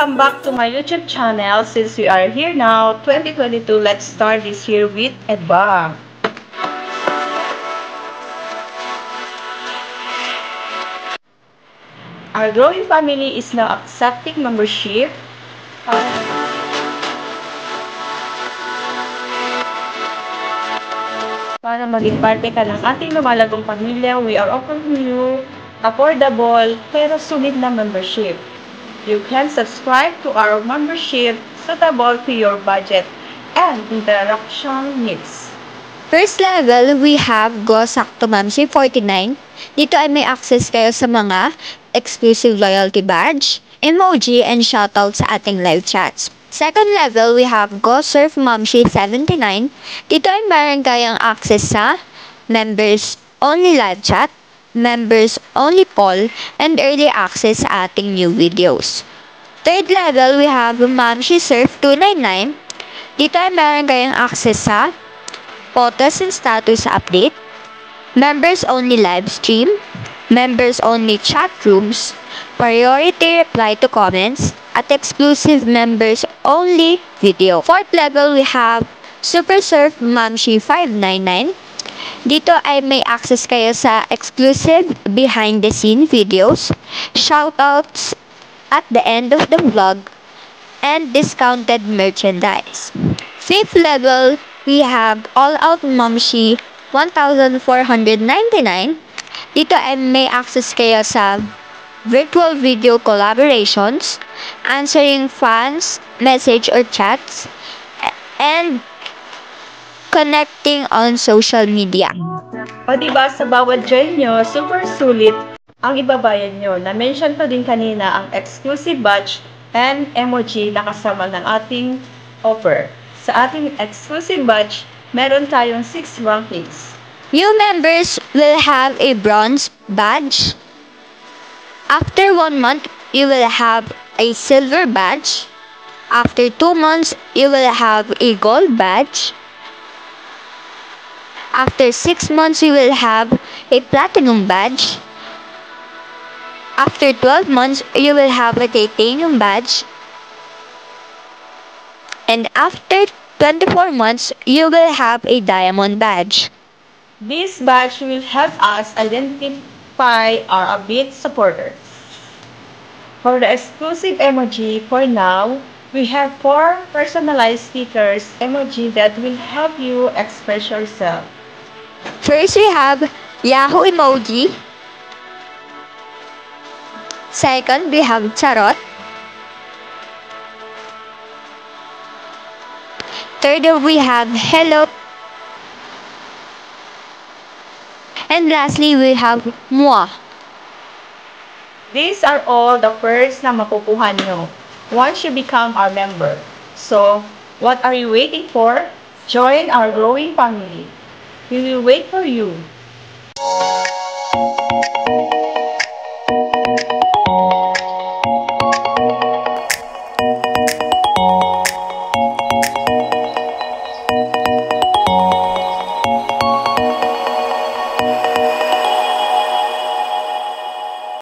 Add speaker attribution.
Speaker 1: welcome back to my YouTube channel. Since we are here now, 2022, let's start this year with a bang. Our growing family is now accepting membership. Para maging parte ka ng ating lumalagong pamilya, we are offering you affordable pero sulit na membership. You can subscribe to our membership suitable to your budget and interaction needs.
Speaker 2: First level, we have Go Sakto Membership 49. Dito ay may access kayo sa mga exclusive loyalty badge, emoji, and shoutout sa ating live chats. Second level, we have Go Surf Membership 79. Dito ay meron kayong access sa members only live chat, members only poll, and early access sa ating new videos. Third level, we have Membership Surf 299. Dito ay meron kayong access sa photos and status update, members only live stream, members only chat rooms, priority reply to comments, at exclusive members only video. Fourth level, we have Super Surf Membership 599. Dito ay may access kayo sa exclusive behind the scene videos, shoutouts at the end of the vlog, and discounted merchandise. Fifth level, we have All Out Membership 1,499. Dito ay may access kayo sa virtual video collaborations, answering fans, message or chats, and connecting on social media.
Speaker 1: O diba sa bawat join nyo, super sulit ang ibabayan nyo. Na-mention ko din kanina ang exclusive badge and emoji na kasama ng ating offer. Sa ating exclusive badge, meron tayong 6 rankings.
Speaker 2: New members will have a bronze badge. After 1 month, you will have a silver badge. After 2 months, you will have a gold badge. After 6 months, you will have a platinum badge. After 12 months, you will have a titanium badge. And after 24 months, you will have a diamond badge.
Speaker 1: This badge will help us identify our Abit supporters. For the exclusive emoji, for now, we have 4 personalized stickers emoji that will help you express yourself.
Speaker 2: First, we have Yahoo emoji. Second, we have Charot. Third, we have Hello. And lastly, we have Moi.
Speaker 1: These are all the perks na makukuha nyo once you become our member. So, what are you waiting for? Join our growing family. We will wait for you.